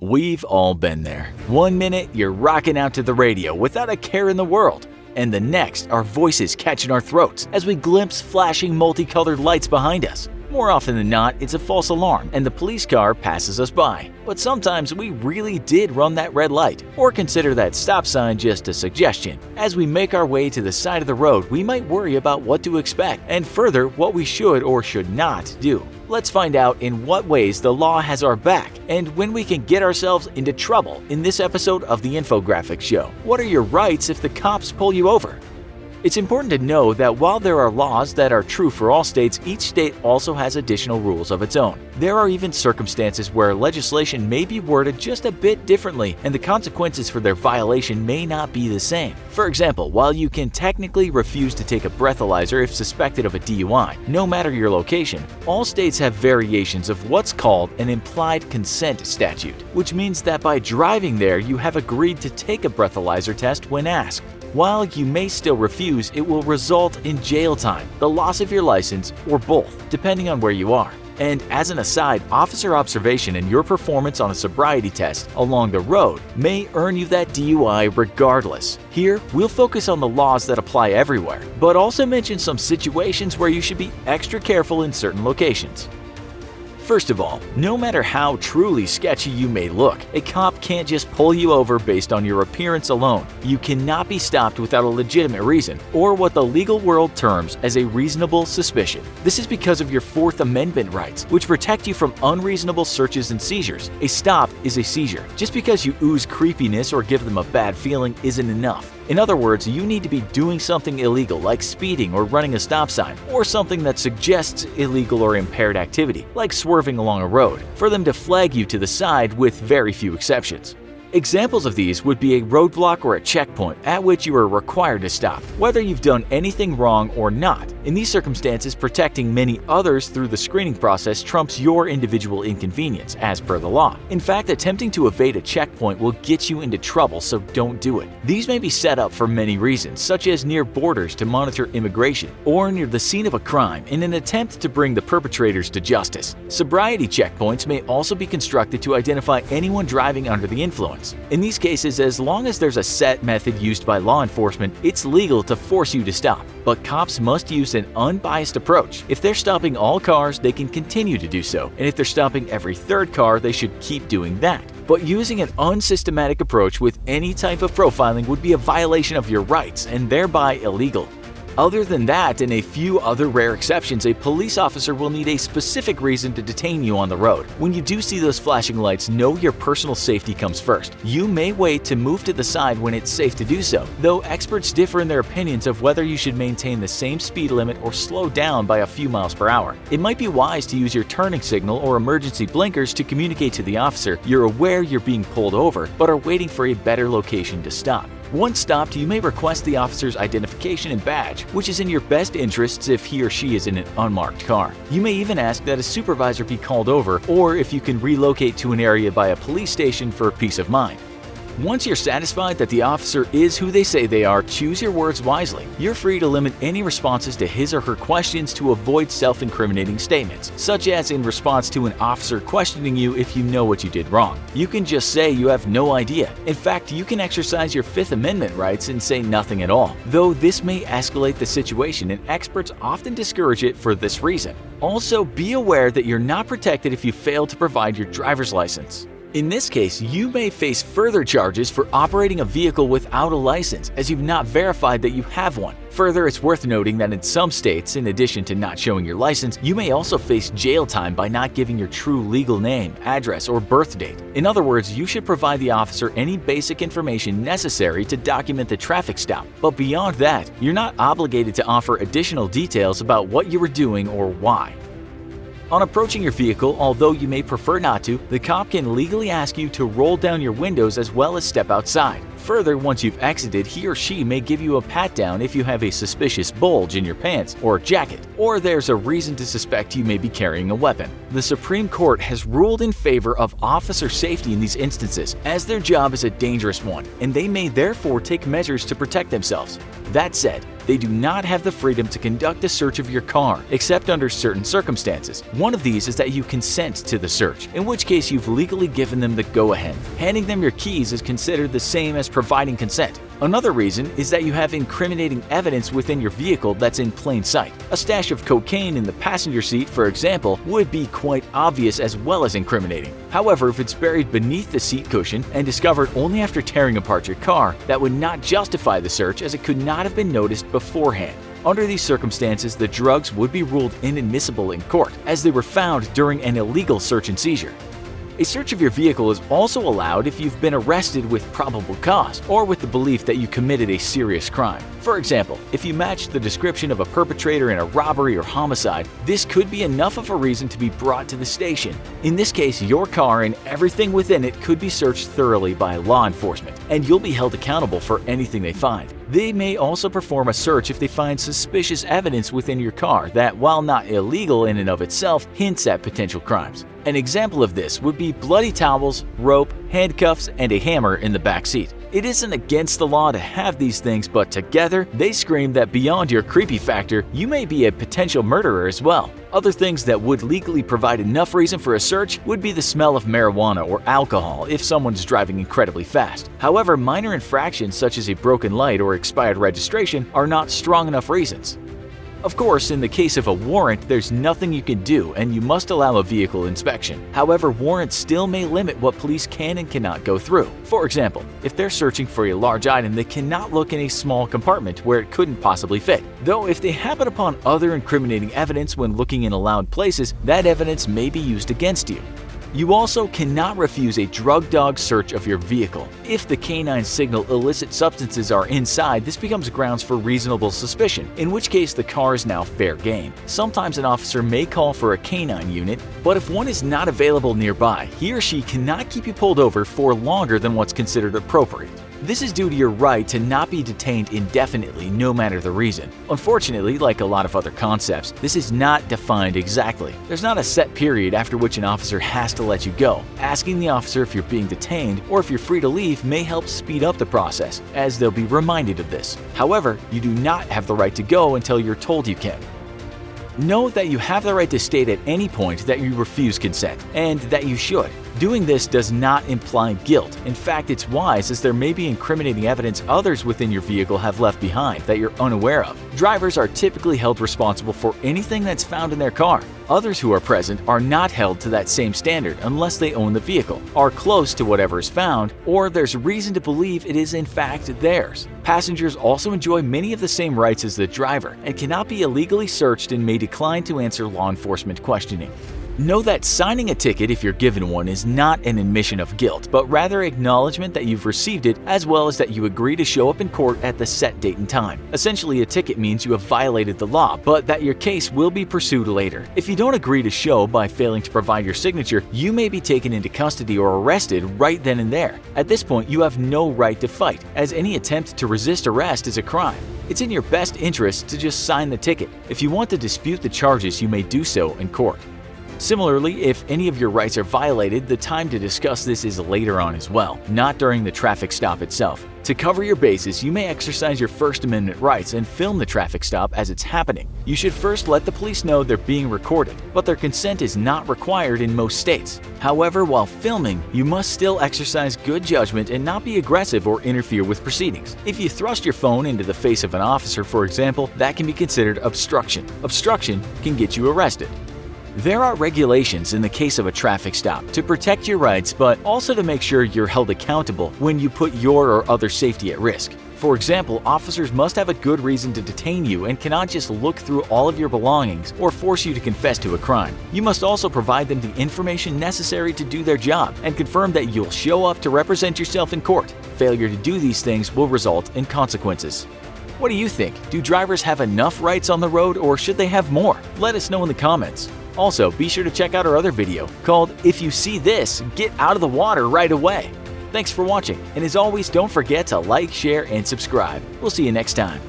We've all been there. One minute, you're rocking out to the radio without a care in the world. And the next, our voices catch in our throats as we glimpse flashing multicolored lights behind us. More often than not, it's a false alarm and the police car passes us by. But sometimes we really did run that red light, or consider that stop sign just a suggestion. As we make our way to the side of the road, we might worry about what to expect, and further, what we should or should not do. Let's find out in what ways the law has our back and when we can get ourselves into trouble in this episode of the Infographics Show. What are your rights if the cops pull you over? It's important to know that while there are laws that are true for all states, each state also has additional rules of its own. There are even circumstances where legislation may be worded just a bit differently and the consequences for their violation may not be the same. For example, while you can technically refuse to take a breathalyzer if suspected of a DUI, no matter your location, all states have variations of what's called an implied consent statute, which means that by driving there you have agreed to take a breathalyzer test when asked. While you may still refuse, it will result in jail time, the loss of your license, or both, depending on where you are. And as an aside, officer observation and your performance on a sobriety test along the road may earn you that DUI regardless. Here, we'll focus on the laws that apply everywhere, but also mention some situations where you should be extra careful in certain locations. First of all, no matter how truly sketchy you may look, a cop can't just pull you over based on your appearance alone. You cannot be stopped without a legitimate reason, or what the legal world terms as a reasonable suspicion. This is because of your Fourth Amendment rights, which protect you from unreasonable searches and seizures. A stop is a seizure. Just because you ooze creepiness or give them a bad feeling isn't enough. In other words, you need to be doing something illegal like speeding or running a stop sign, or something that suggests illegal or impaired activity, like swerving along a road, for them to flag you to the side with very few exceptions. Examples of these would be a roadblock or a checkpoint at which you are required to stop, whether you've done anything wrong or not. In these circumstances, protecting many others through the screening process trumps your individual inconvenience, as per the law. In fact, attempting to evade a checkpoint will get you into trouble, so don't do it. These may be set up for many reasons, such as near borders to monitor immigration, or near the scene of a crime in an attempt to bring the perpetrators to justice. Sobriety checkpoints may also be constructed to identify anyone driving under the influence. In these cases, as long as there's a set method used by law enforcement, it's legal to force you to stop. But cops must use an unbiased approach. If they're stopping all cars, they can continue to do so, and if they're stopping every third car, they should keep doing that. But using an unsystematic approach with any type of profiling would be a violation of your rights and thereby illegal. Other than that, and a few other rare exceptions, a police officer will need a specific reason to detain you on the road. When you do see those flashing lights, know your personal safety comes first. You may wait to move to the side when it's safe to do so, though experts differ in their opinions of whether you should maintain the same speed limit or slow down by a few miles per hour. It might be wise to use your turning signal or emergency blinkers to communicate to the officer you're aware you're being pulled over but are waiting for a better location to stop. Once stopped, you may request the officer's identification and badge, which is in your best interests if he or she is in an unmarked car. You may even ask that a supervisor be called over, or if you can relocate to an area by a police station for peace of mind. Once you're satisfied that the officer is who they say they are, choose your words wisely. You're free to limit any responses to his or her questions to avoid self-incriminating statements, such as in response to an officer questioning you if you know what you did wrong. You can just say you have no idea. In fact, you can exercise your Fifth Amendment rights and say nothing at all, though this may escalate the situation and experts often discourage it for this reason. Also, be aware that you're not protected if you fail to provide your driver's license. In this case, you may face further charges for operating a vehicle without a license, as you've not verified that you have one. Further, it's worth noting that in some states, in addition to not showing your license, you may also face jail time by not giving your true legal name, address, or birth date. In other words, you should provide the officer any basic information necessary to document the traffic stop. But beyond that, you're not obligated to offer additional details about what you were doing or why. On approaching your vehicle, although you may prefer not to, the cop can legally ask you to roll down your windows as well as step outside. Further, once you've exited, he or she may give you a pat-down if you have a suspicious bulge in your pants or jacket, or there's a reason to suspect you may be carrying a weapon. The Supreme Court has ruled in favor of officer safety in these instances, as their job is a dangerous one, and they may therefore take measures to protect themselves. That said, they do not have the freedom to conduct a search of your car, except under certain circumstances. One of these is that you consent to the search, in which case you've legally given them the go-ahead. Handing them your keys is considered the same as providing consent. Another reason is that you have incriminating evidence within your vehicle that's in plain sight. A stash of cocaine in the passenger seat, for example, would be quite obvious as well as incriminating. However, if it's buried beneath the seat cushion and discovered only after tearing apart your car, that would not justify the search, as it could not have been noticed beforehand. Under these circumstances, the drugs would be ruled inadmissible in court, as they were found during an illegal search and seizure. A search of your vehicle is also allowed if you've been arrested with probable cause or with the belief that you committed a serious crime. For example, if you match the description of a perpetrator in a robbery or homicide, this could be enough of a reason to be brought to the station. In this case, your car and everything within it could be searched thoroughly by law enforcement, and you'll be held accountable for anything they find. They may also perform a search if they find suspicious evidence within your car that, while not illegal in and of itself, hints at potential crimes. An example of this would be bloody towels, rope, handcuffs, and a hammer in the back seat. It isn't against the law to have these things, but together, they scream that beyond your creepy factor, you may be a potential murderer as well. Other things that would legally provide enough reason for a search would be the smell of marijuana or alcohol if someone's driving incredibly fast. However, minor infractions such as a broken light or expired registration are not strong enough reasons. Of course, in the case of a warrant, there's nothing you can do and you must allow a vehicle inspection. However, warrants still may limit what police can and cannot go through. For example, if they're searching for a large item, they cannot look in a small compartment where it couldn't possibly fit. Though if they happen upon other incriminating evidence when looking in allowed places, that evidence may be used against you. You also cannot refuse a drug dog search of your vehicle. If the canines signal illicit substances are inside, this becomes grounds for reasonable suspicion, in which case the car is now fair game. Sometimes an officer may call for a canine unit, but if one is not available nearby, he or she cannot keep you pulled over for longer than what's considered appropriate. This is due to your right to not be detained indefinitely, no matter the reason. Unfortunately, like a lot of other concepts, this is not defined exactly. There's not a set period after which an officer has to let you go. Asking the officer if you're being detained or if you're free to leave may help speed up the process, as they'll be reminded of this. However, you do not have the right to go until you're told you can. Know that you have the right to state at any point that you refuse consent, and that you should. Doing this does not imply guilt. In fact, it's wise, as there may be incriminating evidence others within your vehicle have left behind that you're unaware of. Drivers are typically held responsible for anything that's found in their car. Others who are present are not held to that same standard unless they own the vehicle, are close to whatever is found, or there's reason to believe it is in fact theirs. Passengers also enjoy many of the same rights as the driver and cannot be illegally searched and may decline to answer law enforcement questioning. Know that signing a ticket, if you're given one, is not an admission of guilt, but rather acknowledgement that you've received it, as well as that you agree to show up in court at the set date and time. Essentially, a ticket means you have violated the law, but that your case will be pursued later. If you don't agree to show by failing to provide your signature, you may be taken into custody or arrested right then and there. At this point, you have no right to fight, as any attempt to resist arrest is a crime. It's in your best interest to just sign the ticket. If you want to dispute the charges, you may do so in court. Similarly, if any of your rights are violated, the time to discuss this is later on as well, not during the traffic stop itself. To cover your bases, you may exercise your First Amendment rights and film the traffic stop as it's happening. You should first let the police know they're being recorded, but their consent is not required in most states. However, while filming, you must still exercise good judgment and not be aggressive or interfere with proceedings. If you thrust your phone into the face of an officer, for example, that can be considered obstruction. Obstruction can get you arrested. There are regulations in the case of a traffic stop to protect your rights, but also to make sure you're held accountable when you put your or other safety at risk. For example, officers must have a good reason to detain you and cannot just look through all of your belongings or force you to confess to a crime. You must also provide them the information necessary to do their job and confirm that you'll show up to represent yourself in court. Failure to do these things will result in consequences. What do you think? Do drivers have enough rights on the road, or should they have more? Let us know in the comments. Also, be sure to check out our other video called "If You See This, Get Out of the Water Right Away." Thanks for watching, and as always, don't forget to like, share, and subscribe. We'll see you next time.